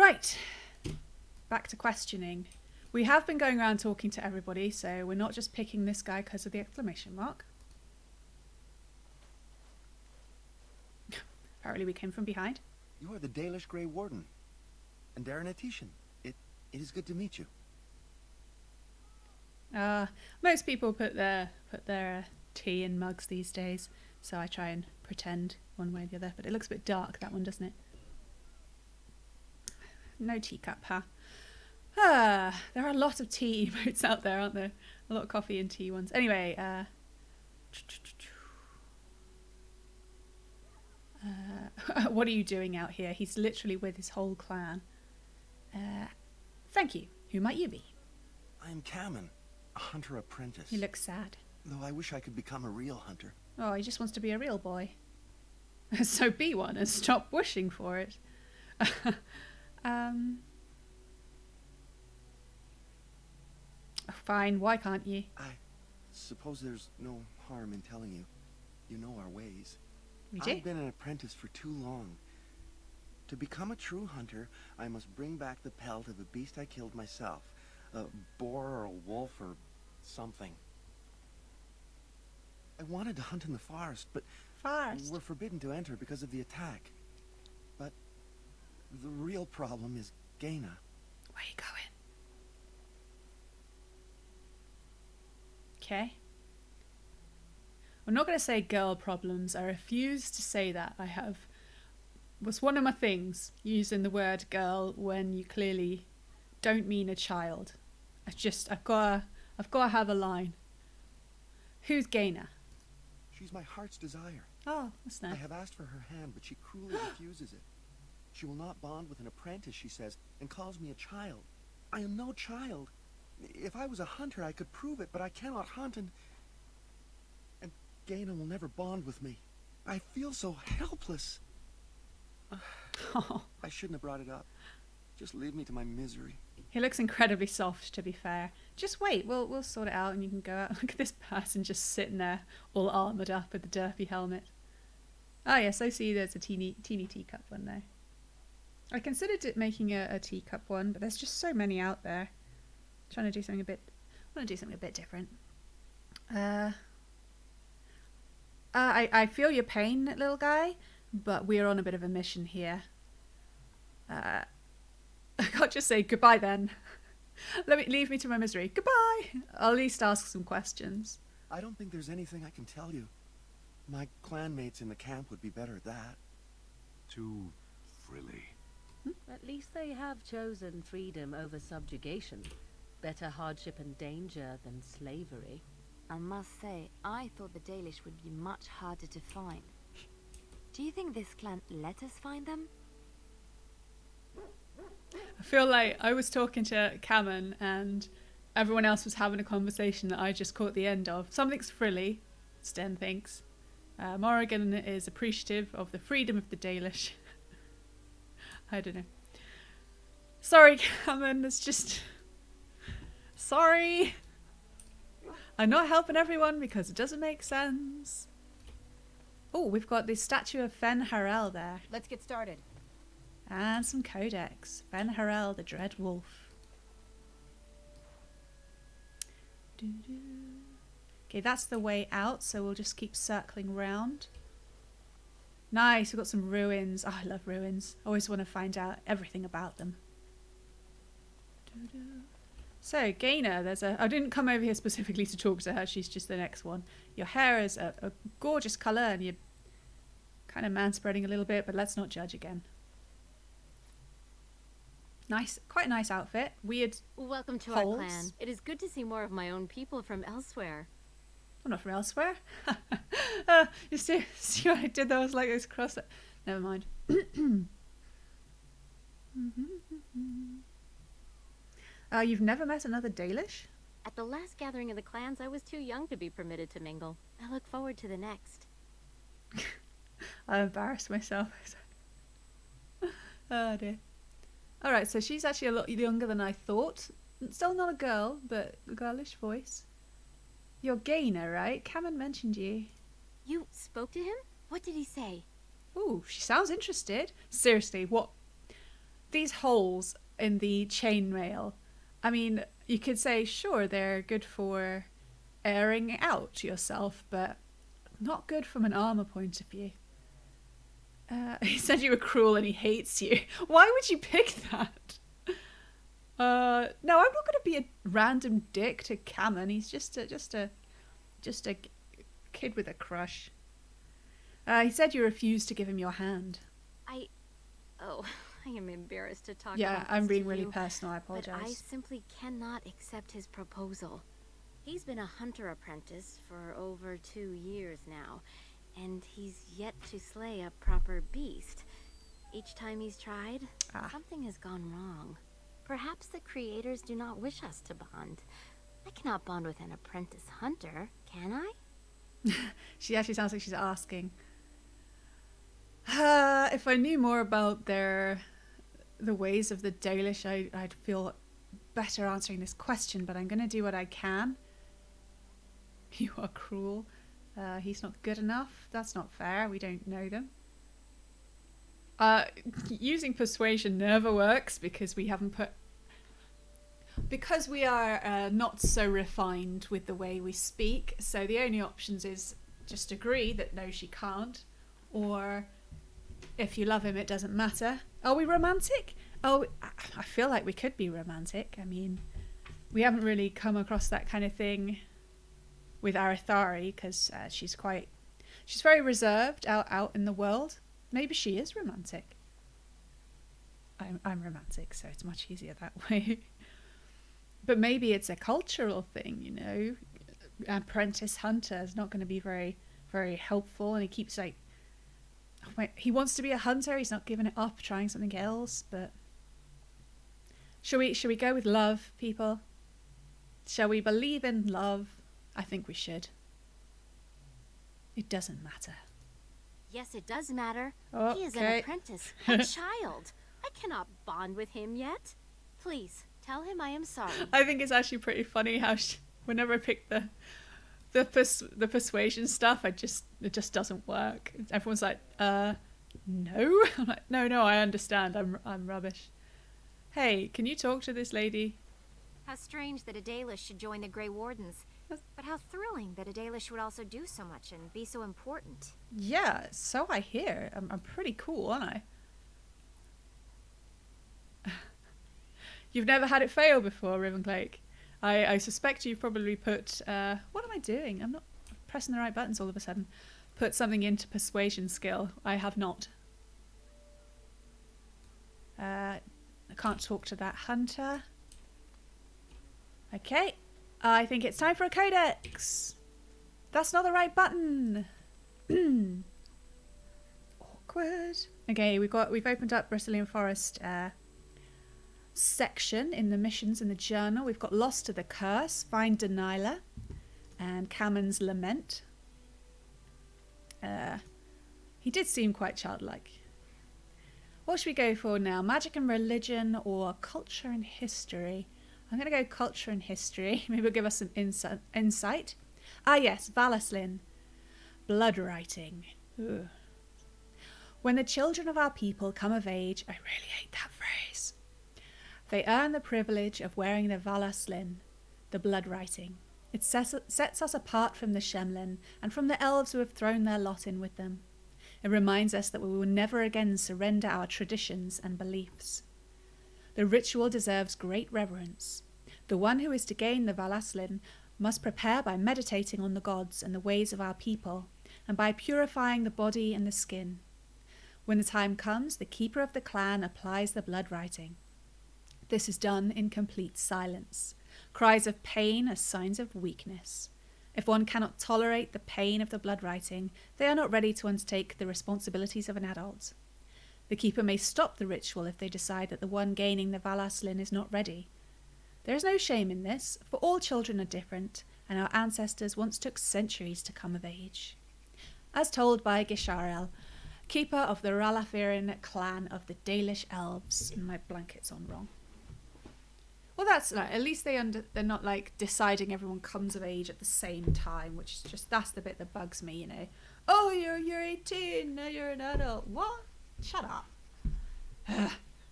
Right. Back to questioning. We have been going around talking to everybody, so we're not just picking this guy because of the exclamation mark. Apparently we came from behind. You are the Dalish Grey Warden. And Darren Atishan. It is good to meet you. Most people put their tea in mugs these days, so I try and pretend one way or the other. But it looks a bit dark, that one, doesn't it? No teacup, huh? There are a lot of tea emotes out there, aren't there? A lot of coffee and tea ones. Anyway, what are you doing out here? He's literally with his whole clan. Thank you. Who might you be? I am Kamen, a hunter apprentice. He looks sad. Though I wish I could become a real hunter. Oh, he just wants to be a real boy. So be one and stop wishing for it. Fine, why can't you? I suppose there's no harm in telling you. You know our ways. We do. I've been an apprentice for too long. To become a true hunter, I must bring back the pelt of a beast I killed myself. A boar or a wolf or something. I wanted to hunt in the forest, but we're forbidden to enter because of the attack. But the real problem is Gaina. Where you going? Okay. I'm not going to say girl problems. I refuse to say that. Was one of my things, using the word girl when you clearly don't mean a child. I've got to have a line. Who's Gaina? She's my heart's desire. Oh, that's nice. I have asked for her hand, but she cruelly refuses it. She will not bond with an apprentice, she says, and calls me a child. I am no child. If I was a hunter, I could prove it, but I cannot hunt, and Gaina will never bond with me. I feel so helpless. I shouldn't have brought it up. Just leave me to my misery. He looks incredibly soft, to be fair. Just wait, we'll sort it out and you can go out. Look at this person just sitting there, all armoured up with the derpy helmet. Ah yes, I see there's a teeny teacup one there. I considered making a teacup one, but there's just so many out there. I want to do something a bit different. I feel your pain, little guy, but we're on a bit of a mission here. I can't just say goodbye then. Leave me to my misery. Goodbye. I'll at least ask some questions. I don't think there's anything I can tell you. My clanmates in the camp would be better at that. Too frilly. At least they have chosen freedom over subjugation. Better hardship and danger than slavery. I must say, I thought the Dalish would be much harder to find. Do you think this clan let us find them? I feel like I was talking to Kamen and everyone else was having a conversation that I just caught the end of. Something's frilly, Sten thinks. Morrigan is appreciative of the freedom of the Dalish. I don't know. Sorry, Kamen, it's just... Sorry. I'm not helping everyone because it doesn't make sense. Oh, we've got the statue of Fen Harel there. Let's get started. And some codex. Fen Harel, the Dread Wolf. Okay, that's the way out, so we'll just keep circling round. Nice, we've got some ruins. Oh, I love ruins. I always want to find out everything about them. So, Gaina, I didn't come over here specifically to talk to her, she's just the next one. Your hair is a gorgeous colour and you're kind of man-spreading a little bit, but let's not judge again. Nice, quite a nice outfit. Weird Welcome to holes. our clan. It is good to see more of my own people from elsewhere. I'm not from elsewhere. You see what I did there? I was like this cross. Never mind. You've never met another Dalish? At the last gathering of the clans, I was too young to be permitted to mingle. I look forward to the next. I embarrassed myself. Oh dear. Alright, so she's actually a lot younger than I thought. Still not a girl, but a girlish voice. You're Gaina, right? Kamen mentioned you. You spoke to him? What did he say? Ooh, she sounds interested. Seriously, what? these holes in the chainmail, I mean, you could say, sure, they're good for airing out yourself, but not good from an armor point of view. He said you were cruel and he hates you. Why would you pick that? No, I'm not going to be a random dick to Cameron. He's just a kid with a crush. He said you refused to give him your hand. Oh, I am embarrassed to talk Yeah, about I'm this being to really you, personal. I but I apologize. simply cannot accept his proposal. He's been a hunter apprentice for over 2 years now, and he's yet to slay a proper beast. Each time he's tried, something has gone wrong. Perhaps the creators do not wish us to bond. I cannot bond with an apprentice hunter, can I? She actually sounds like she's asking. If I knew more about the ways of the Dalish, I'd feel better answering this question, but I'm going to do what I can. You are cruel. He's not good enough. That's not fair. We don't know them. Using persuasion never works because we haven't put... Because we are not so refined with the way we speak, so the only options is just agree that no, she can't, or if you love him, it doesn't matter. Are we romantic? Oh, I feel like we could be romantic. I mean, we haven't really come across that kind of thing with Arathari because she's very reserved out in the world. Maybe she is romantic. I'm romantic, so it's much easier that way. But maybe it's a cultural thing, you know. Apprentice hunter is not going to be very, very helpful, and he keeps like, he wants to be a hunter. He's not giving it up, trying something else. But shall we go with love, people? Shall we believe in love? I think we should. It doesn't matter. Yes, it does matter. Okay. He is an apprentice, a child. I cannot bond with him yet. Please, tell him I am sorry. I think it's actually pretty funny how whenever I pick the persuasion stuff, it just doesn't work. Everyone's like, no. I'm like, no, I understand. I'm rubbish. Hey, can you talk to this lady? How strange that a Dalish should join the Grey Wardens. But how thrilling that a Dalish would also do so much and be so important. Yeah, so I hear. I'm pretty cool, aren't I? You've never had it fail before, Ravenclake. I suspect you've probably put... what am I doing? I'm not pressing the right buttons all of a sudden. Put something into persuasion skill. I have not. I can't talk to that hunter. Okay. I think it's time for a codex. That's not the right button. Awkward. Okay, we've opened up Bristolian Forest section in the missions in the journal. We've got Lost to the Curse, Find Deniala, and Cammon's Lament. He did seem quite childlike. What should we go for now? Magic and religion or culture and history? I'm going to go culture and history. Maybe it'll give us some insight. Ah yes, Valaslin. Blood writing. Ugh. When the children of our people come of age, I really hate that phrase. They earn the privilege of wearing the Valaslin, the blood writing. It sets us apart from the Shemlin and from the elves who have thrown their lot in with them. It reminds us that we will never again surrender our traditions and beliefs. The ritual deserves great reverence. The one who is to gain the Valaslin must prepare by meditating on the gods and the ways of our people, and by purifying the body and the skin. When the time comes, the keeper of the clan applies the blood writing. This is done in complete silence. Cries of pain are signs of weakness. If one cannot tolerate the pain of the blood writing, they are not ready to undertake the responsibilities of an adult. The keeper may stop the ritual if they decide that the one gaining the Valaslin is not ready. There is no shame in this, for all children are different, and our ancestors once took centuries to come of age. As told by Gisharel, keeper of the Ralafirin clan of the Dalish elves. And my blanket's on wrong. Well, that's like, at least they're not like deciding everyone comes of age at the same time, which is just, that's the bit that bugs me, you know. Oh, you're 18, now you're an adult. What? Shut up.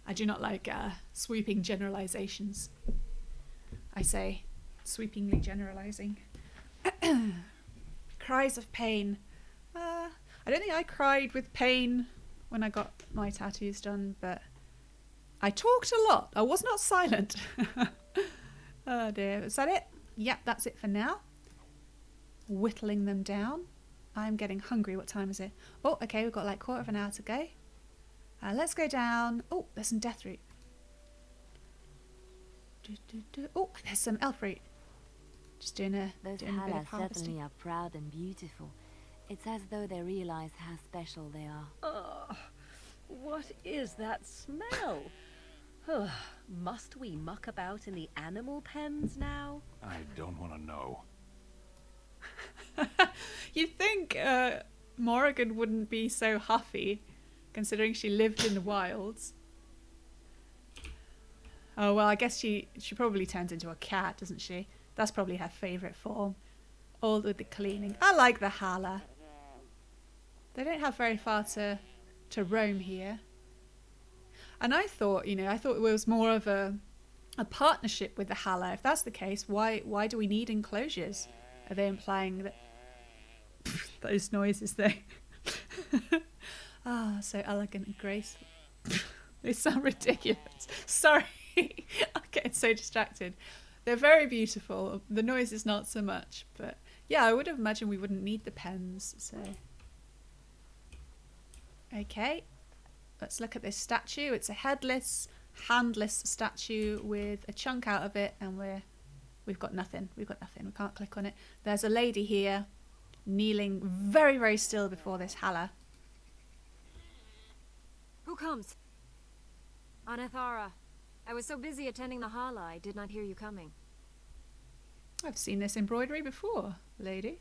I I do not like sweeping generalizations. I say, sweepingly generalizing. Cries of pain. I don't think I cried with pain when I got my tattoos done, but I talked a lot. I was not silent. Oh dear. Is that it? Yep, that's it for now. Whittling them down. I'm getting hungry. What time is it? Oh, okay, we've got like quarter of an hour to go. Let's go down. Oh, there's some death root. Oh, there's some elf root. Just doing a Those bit of Hala harvesting. certainly are proud and beautiful. It's as though they realize how special they are. Ugh, what is that smell? Ugh, must we muck about in the animal pens now? I don't want to know. You'd think Morrigan wouldn't be so huffy, considering she lived in the wilds. Oh well, I guess she probably turns into a cat, doesn't she? That's probably her favourite form. All with the cleaning. I like the Hala. They don't have very far to roam here. And I thought it was more of a partnership with the Hala. If that's the case, why do we need enclosures? Are they implying that those noises though? Ah, so elegant and graceful. They sound ridiculous. Sorry. I'm getting so distracted. They're very beautiful. The noise is not so much, but yeah, I would have imagined we wouldn't need the pens, so. Okay, let's look at this statue. It's a headless, handless statue with a chunk out of it, and we've got nothing. We can't click on it. There's a lady here kneeling very, very still before this Hala. Who comes? Anathara. I was so busy attending the Hala, I did not hear you coming. I've seen this embroidery before, lady.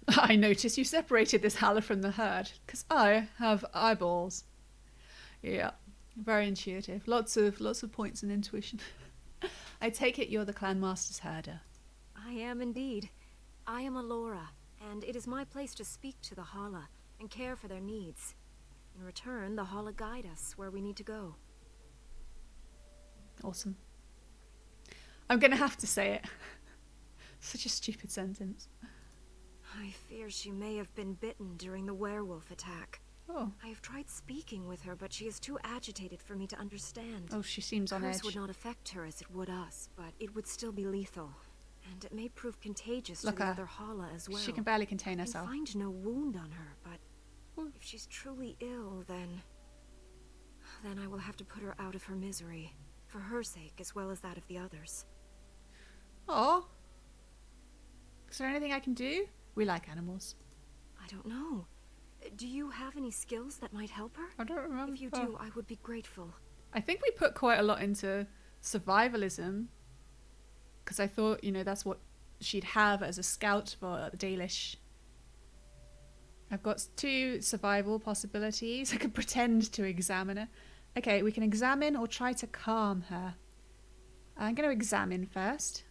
I notice you separated this Hala from the herd, because I have eyeballs. Yeah, very intuitive. Lots of points and intuition. I take it you're the clan master's herder. I am indeed. I am Alora, and it is my place to speak to the Hala and care for their needs. In return, the Hala guide us where we need to go. Awesome. I'm going to have to say it. Such a stupid sentence. I fear she may have been bitten during the werewolf attack. Oh. I have tried speaking with her, but she is too agitated for me to understand. Oh, she seems on Curse edge. would not affect her as it would us, but it would still be lethal. And it may prove contagious Look to the her. other Hala as well. She can barely contain I herself. can find no wound on her, but Hmm. if she's truly ill, then I will have to put her out of her misery. For her sake, as well as that of the others. Oh. Is there anything I can do? We like animals. I don't know. Do you have any skills that might help her? I don't remember. If you do, I would be grateful. I think we put quite a lot into survivalism, because I thought, that's what she'd have as a scout for the Dalish. I've got 2 survival possibilities. I could pretend to examine her. Okay, we can examine or try to calm her. I'm going to examine first.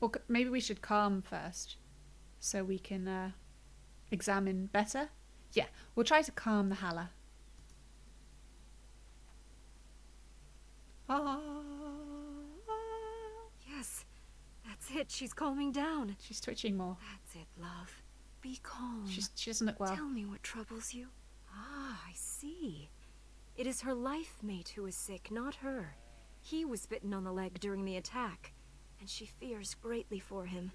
Or maybe we should calm first, so we can examine better. Yeah, we'll try to calm the Hala. Yes, that's it. She's calming down. She's twitching more. That's it, love. Be calm. She doesn't look well. Tell me what troubles you. Ah, I see. It is her life mate who is sick, not her. He was bitten on the leg during the attack, and she fears greatly for him.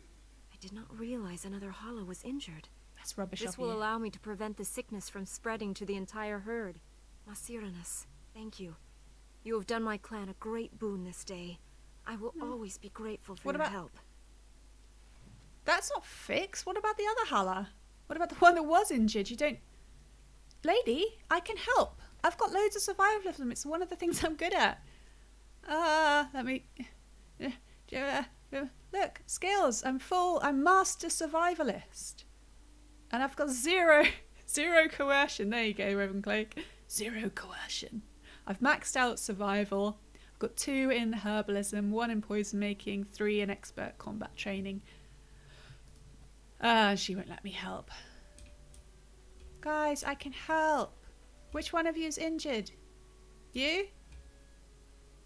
I did not realize another Hala was injured. That's rubbish This of will you. allow me to prevent the sickness from spreading to the entire herd. Masiranus, thank you. You have done my clan a great boon this day. I will always be grateful for What your about- help. That's not fixed. What about the other Hala? What about the one that was injured? You don't... Lady, I can help. I've got loads of survivalism. It's one of the things I'm good at. Let me... Look, skills. I'm master survivalist. And I've got zero coercion. There you go, Ravenclake. 0 coercion. I've maxed out survival. I've got 2 in herbalism, 1 in poison making, 3 in expert combat training. She won't let me help. Guys, I can help. Which one of you is injured? You?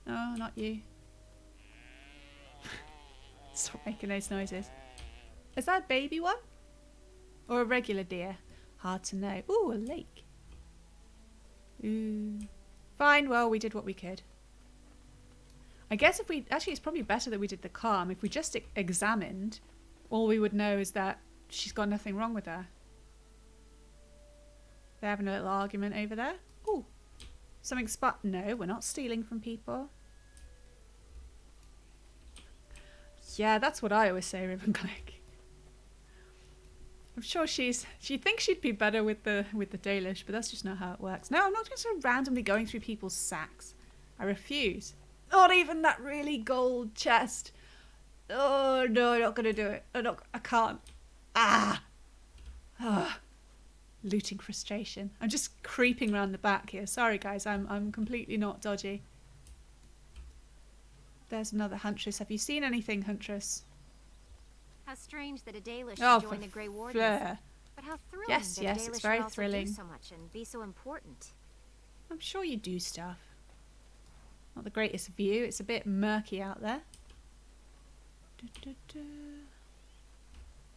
No, not you. Stop making those noises. Is that a baby one? Or a regular deer? Hard to know. Ooh, a lake. Ooh. Fine, well, we did what we could. I guess if we... Actually, it's probably better that we did the calm. If we just examined, all we would know is that she's got nothing wrong with her. They're having a little argument over there. Ooh. Something No, we're not stealing from people. Yeah, that's what I always say, Ravenclick. I'm sure she thinks she'd be better with the Dalish, but that's just not how it works. No, I'm not just randomly going through people's sacks. I refuse. Not even that really gold chest. Oh no, I'm not gonna do it. I can't. Ah. Looting frustration. I'm just creeping around the back here. Sorry guys, I'm completely not dodgy. There's another huntress. Have you seen anything, huntress? How strange that a Dalish Oh, should join for the Grey Wardens. Fleur. But how thrilling Yes, that yes, a it's Dalish very would also thrilling. do so much and be so important. I'm sure you do stuff. Not the greatest view. It's a bit murky out there.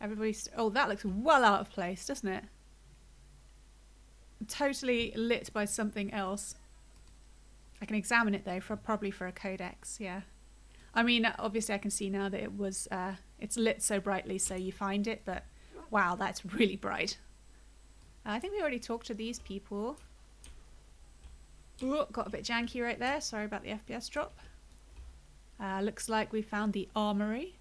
Everybody's... Oh, that looks well out of place, doesn't it? Totally lit by something else. I can examine it though, probably for a codex, yeah. I mean, obviously I can see now that it was... it's lit so brightly so you find it, but wow, that's really bright. I think we already talked to these people. Ooh, got a bit janky right there. Sorry about the FPS drop. Looks like we found the armory.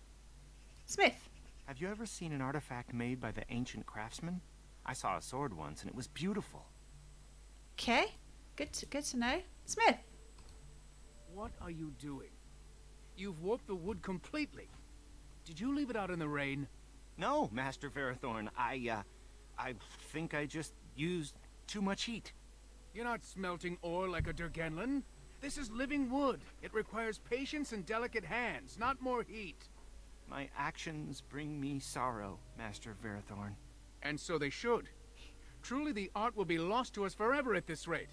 Smith. Have you ever seen an artifact made by the ancient craftsman? I saw a sword once and it was beautiful. Okay, good to know. Smith. What are you doing? You've warped the wood completely. Did you leave it out in the rain? No, Master Ferrothorn. I think I just used too much heat. You're not smelting ore like a Durgenlin. This is living wood. It requires patience and delicate hands, not more heat. My actions bring me sorrow, Master Ferrothorn. And so they should. Truly the art will be lost to us forever at this rate.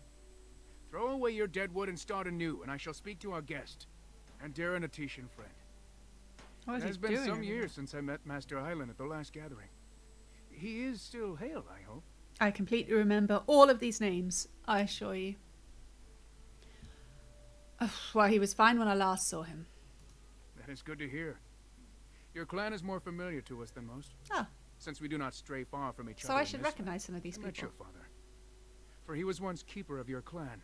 Throw away your dead wood and start anew, and I shall speak to our guest. And dear and Atetian friend. What is It he has been doing some over years since I met Master Hyland at the last gathering. He is still hale, I hope. I completely remember all of these names, I assure you. Well, he was fine when I last saw him. That is good to hear. Your clan is more familiar to us than most. Ah. Since we do not stray far from each So other. I in should this recognize some of these I met people. your father. For he was once keeper of your clan.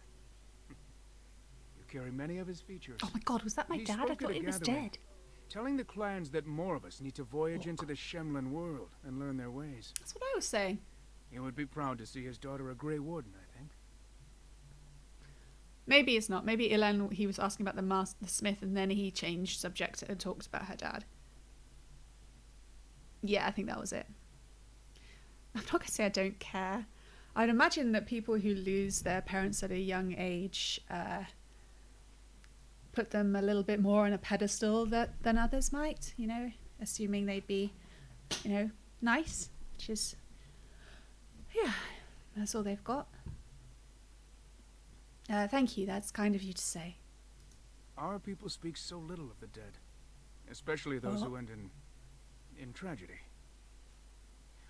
You carry many of his features. Oh my god, was that my He dad? I spoke at thought a he was gathering, dead. Telling the clans that more of us need to voyage into the Shemlin world and learn their ways. That's what I was saying. He would be proud to see his daughter a Grey Warden, I think. Maybe it's not. Maybe Elen, he was asking about the smith, and then he changed subject and talked about her dad. Yeah, I think that was it. I'm not going to say I don't care. I'd imagine that people who lose their parents at a young age put them a little bit more on a pedestal than others might, you know, assuming they'd be, you know, nice, which is, yeah, that's all they've got. Thank you, that's kind of you to say. Our people speak so little of the dead, especially those who end in tragedy.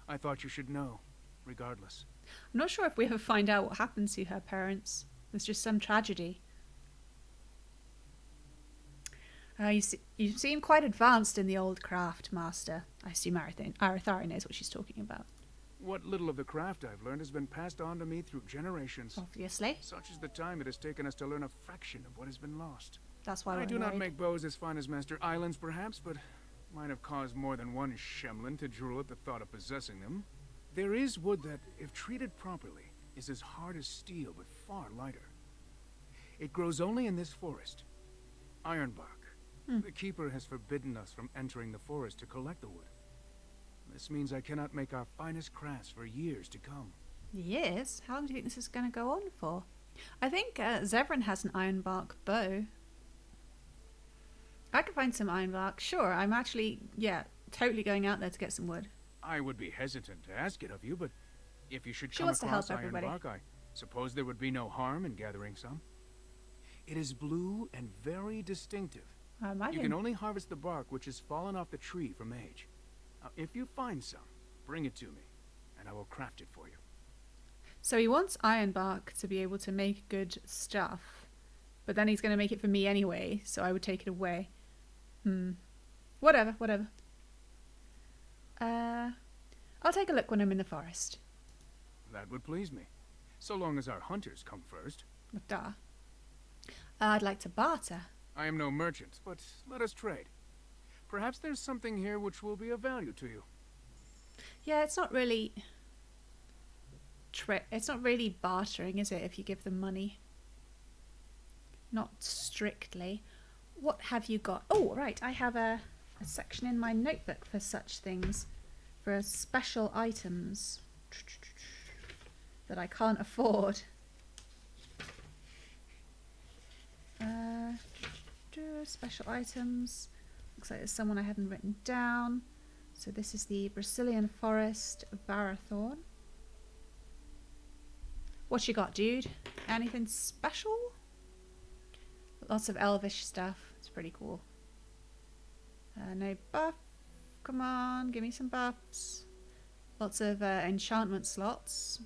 I thought you should know, regardless. I'm not sure if we ever find out what happened to her parents. There's just some tragedy. You seem quite advanced in the old craft, Master. I assume Arathari knows what she's talking about. What little of the craft I've learned has been passed on to me through generations. Obviously. Such is the time it has taken us to learn a fraction of what has been lost. That's why I we're do not annoyed. make bows as fine as Master Islands, perhaps, but might have caused more than one Shemlin to drool at the thought of possessing them. There is wood that, if treated properly, is as hard as steel, but far lighter. It grows only in this forest. Ironbark. The keeper has forbidden us from entering the forest to collect the wood. This means I cannot make our finest crafts for years to come. Years? How long do you think this is going to go on for? I think Zevran has an ironbark bow. I can find some ironbark. Sure, I'm actually, totally going out there to get some wood. I would be hesitant to ask it of you, but if you should She come wants to help across everybody. Ironbark, Suppose there would be no harm in gathering some? It is blue and very distinctive. I You imagine. can only harvest the bark which has fallen off the tree from age. Now, if you find some, bring it to me, and I will craft it for you. So he wants ironbark to be able to make good stuff, but then he's going to make it for me anyway, so I would take it away. Whatever. I'll take a look when I'm in the forest. That would please me, so long as our hunters come first. Duh. I'd like to barter. I am no merchant, but let us trade. Perhaps there's something here which will be of value to you. Yeah, it's not really... it's not really bartering, is it, if you give them money? Not strictly. What have you got? Oh, right, I have a section in my notebook for such things. For special items that I can't afford. Special items. Looks like there's someone I haven't written down. So this is the Brazilian Forest Barathorn. What you got, dude? Anything special? Lots of elvish stuff. It's pretty cool. No buff. Come on, give me some buffs. Lots of enchantment slots.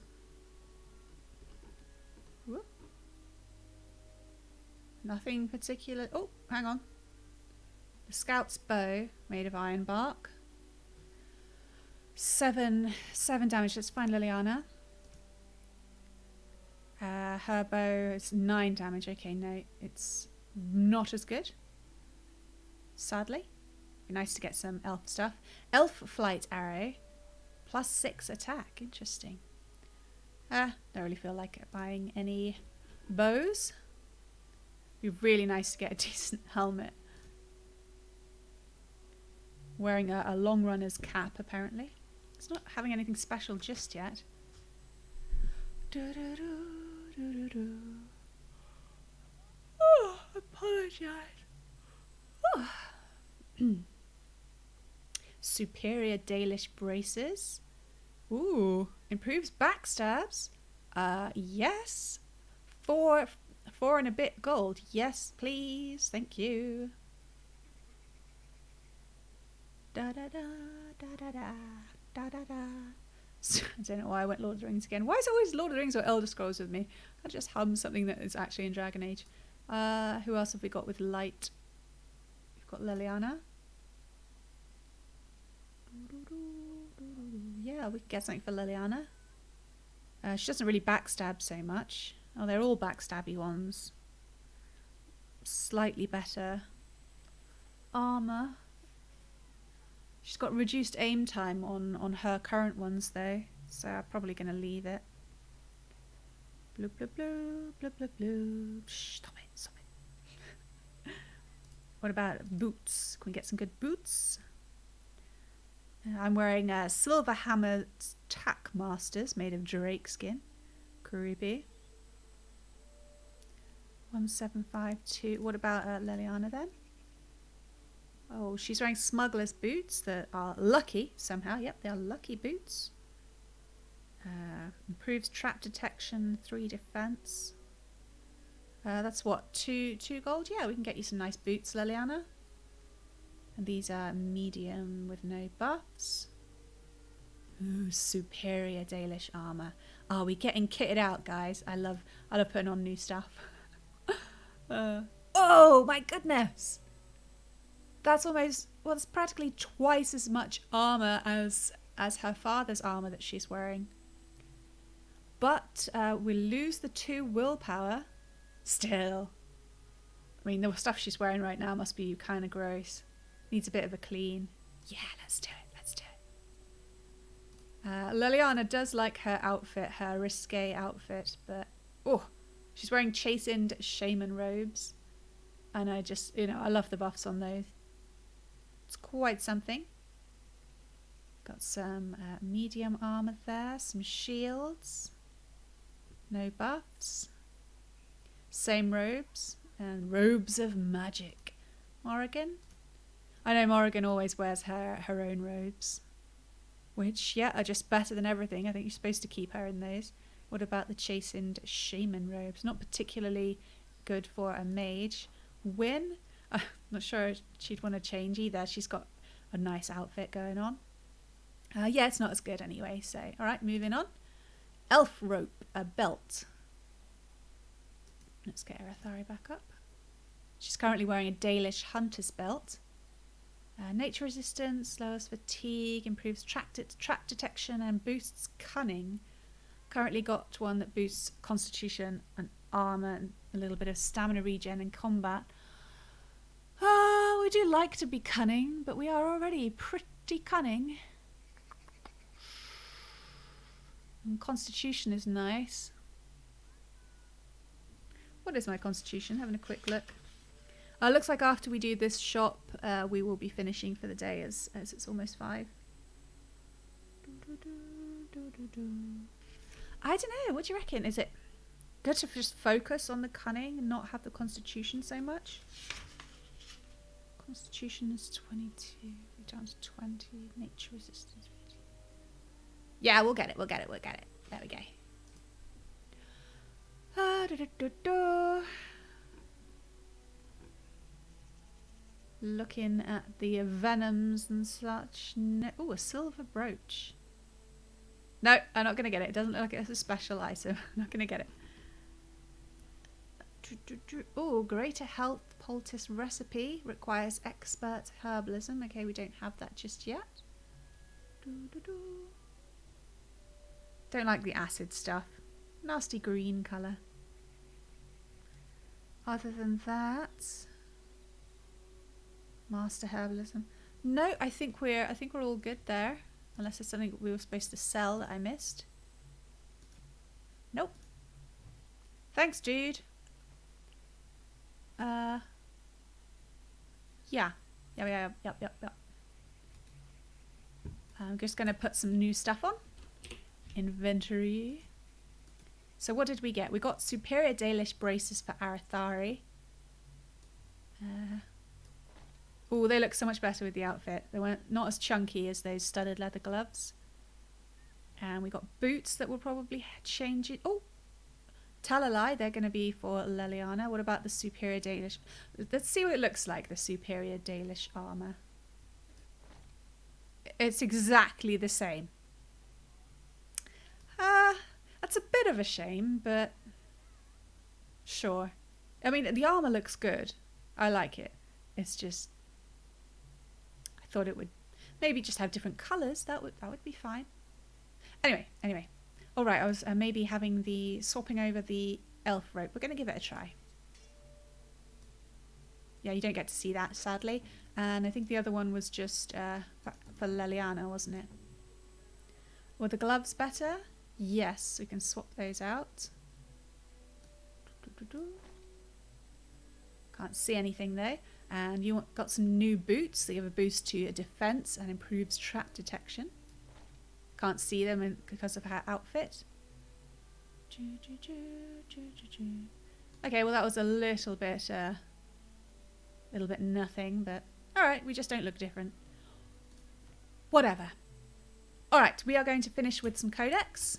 Whoop. Nothing particular. Oh, hang on. The Scout's bow, made of ironbark. 7 damage. Let's find Liliana. Her bow is 9 damage. Okay, no, it's not as good. Sadly. Be nice to get some elf stuff. Elf flight arrow. +6 attack. Interesting. Don't really feel like buying any bows. Be really nice to get a decent helmet. Wearing a long runner's cap, apparently. It's not having anything special just yet. Oh, apologise. Oh. Superior Dalish braces. Ooh, improves backstabs. Yes. 4 and a bit gold. Yes, please. Thank you. Da da da da da da da da da. I don't know why I went Lord of the Rings again. Why is it always Lord of the Rings or Elder Scrolls with me? I'll just hum something that is actually in Dragon Age. Who else have we got with light? We've got Liliana. Yeah, we can get something for Liliana. She doesn't really backstab so much. Oh, they're all backstabby ones. Slightly better armor. She's got reduced aim time on her current ones though, so I'm probably going to leave it. Bloop, bloop, bloop, bloop, bloop, bloop. Shh, stop it. What about boots? Can we get some good boots? I'm wearing silver hammered tack masters made of drake skin. Creepy. 1752. What about Liliana then? Oh, she's wearing smuggler's boots that are lucky somehow. Yep, they are lucky boots. Improves trap detection, 3 defense. That's what, 2 gold? Yeah, we can get you some nice boots, Liliana. And these are medium with no buffs. Ooh, superior Dalish armor. Are we getting kitted out, guys? I love putting on new stuff. Oh my goodness! That's almost, well, it's practically twice as much armor as her father's armor that she's wearing. But we lose the 2 willpower. Still. I mean, the stuff she's wearing right now must be kind of gross. Needs a bit of a clean. Yeah, let's do it. Let's do it. Liliana does like her outfit, her risque outfit, but oh, she's wearing chastened shaman robes. And I just, I love the buffs on those. It's quite something. Got some medium armor there, some shields. No buffs. Same robes. And robes of magic. Morrigan? I know Morrigan always wears her own robes. Which, yeah, are just better than everything. I think you're supposed to keep her in those. What about the chastened shaman robes? Not particularly good for a mage. Wynn? I'm not sure she'd want to change either. She's got a nice outfit going on. Yeah, it's not as good anyway. So, all right, moving on. Elf rope, a belt. Let's get Arathari back up. She's currently wearing a Dalish hunter's belt. Nature resistance, lowers fatigue, improves trap detection, and boosts cunning. Currently got one that boosts constitution and armor and a little bit of stamina regen in combat. We do like to be cunning, but we are already pretty cunning. And constitution is nice. What is my constitution? Having a quick look. Looks like after we do this shop, we will be finishing for the day as it's almost 5. I don't know. What do you reckon? Is it good to just focus on the cunning and not have the constitution so much? Constitution is 22. Down to 20. Nature resistance. Yeah, we'll get it. We'll get it. We'll get it. There we go. Looking at the venoms and such. No. Oh, a silver brooch. No, I'm not going to get it. It doesn't look like it's a special item. I'm not going to get it. Oh, greater health poultice recipe. Requires expert herbalism. Okay, we don't have that just yet. Don't like the acid stuff. Nasty green colour. Other than that... Master herbalism. No, I think we're all good there. Unless there's something we were supposed to sell that I missed. Nope. Thanks, dude. Yeah. Yep. I'm just gonna put some new stuff on. Inventory. So what did we get? We got superior Dalish braces for Arathari. Oh, they look so much better with the outfit. They weren't not as chunky as those studded leather gloves. And we got boots that will probably change it. Oh, tell a lie. They're going to be for Leliana. What about the superior Dalish? Let's see what it looks like, the superior Dalish armor. It's exactly the same. That's a bit of a shame, but sure. I mean, the armor looks good. I like it. It's just... thought it would maybe just have different colours. That would be fine. Anyway. All right, I was maybe having the swapping over the elf rope. We're going to give it a try. Yeah, you don't get to see that, sadly. And I think the other one was just for Leliana, wasn't it? Were the gloves better? Yes, we can swap those out. Can't see anything though. And you got some new boots. They give a boost to defense and improves trap detection. Can't see them because of her outfit. Okay, well that was a little bit nothing, but all right, we just don't look different. Whatever. All right, we are going to finish with some codex.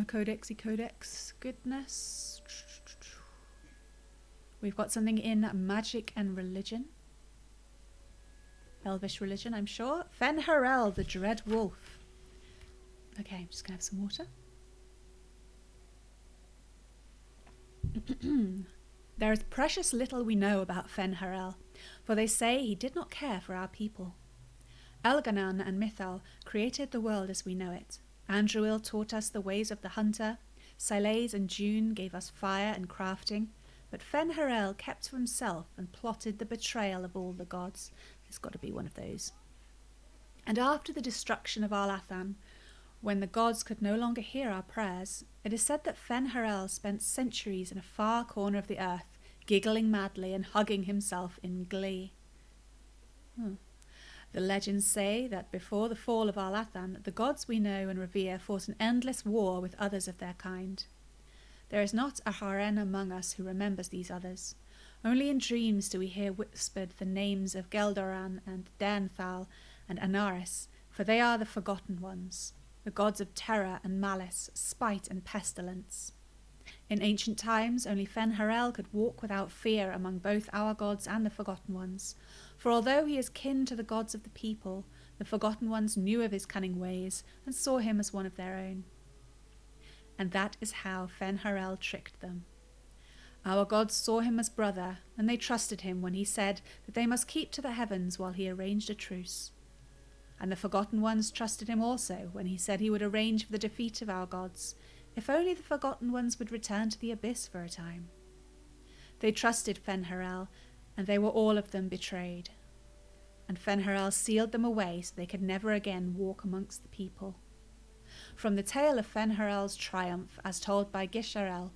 Codex, goodness. We've got something in magic and religion. Elvish religion, I'm sure. Fenharel, the Dread Wolf. Okay, I'm just going to have some water. There is precious little we know about Fenharel, for they say he did not care for our people. Elganan and Mithal created the world as we know it. Andruil taught us the ways of the hunter. Silays and June gave us fire and crafting. But Fenharel kept to himself and plotted the betrayal of all the gods. There's got to be one of those. And after the destruction of Al-Athan, when the gods could no longer hear our prayers, it is said that Fenharel spent centuries in a far corner of the earth, giggling madly and hugging himself in glee. The legends say that before the fall of Al-Athan, the gods we know and revere fought an endless war with others of their kind. There is not a Haren among us who remembers these others. Only in dreams do we hear whispered the names of Geldoran and Danthal and Anaris, for they are the forgotten ones. the gods of terror and malice, spite and pestilence. In ancient times, only Fen-Harel could walk without fear among both our gods and the Forgotten Ones, for although he is kin to the gods of the people, the Forgotten Ones knew of his cunning ways and saw him as one of their own. And that is how Fen-Harel tricked them. Our gods saw him as brother, and they trusted him when he said that they must keep to the heavens while he arranged a truce. And the Forgotten Ones trusted him also when he said he would arrange for the defeat of our gods, if only the Forgotten Ones would return to the abyss for a time. They trusted Fen-Harel, and they were all of them betrayed. And Fen-Harel sealed them away so they could never again walk amongst the people. From the tale of Fen-Harel's triumph, as told by Gisharel,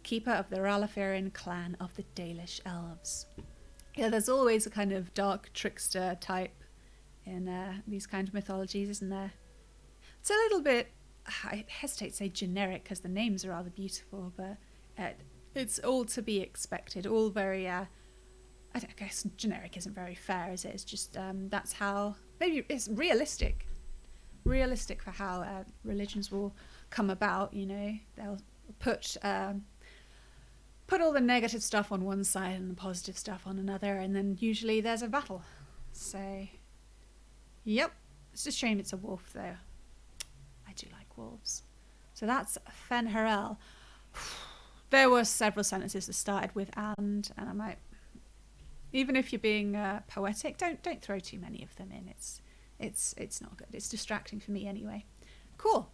keeper of the Ralafirin clan of the Dalish elves. Yeah, there's always a kind of dark trickster type in these kind of mythologies, isn't there? It's a little bit, I hesitate to say generic because the names are rather beautiful, but it's all to be expected, all very, I guess generic isn't very fair, is it? It's just, that's how, maybe it's realistic for how religions will come about, you know. They'll put all the negative stuff on one side and the positive stuff on another, and then usually there's a battle. So, yep. It's a shame it's a wolf, though. I do like wolves. So that's Fen-Harel. There were several sentences that started with and I might, even if you're being poetic, don't throw too many of them in. It's not good. It's distracting for me anyway. Cool.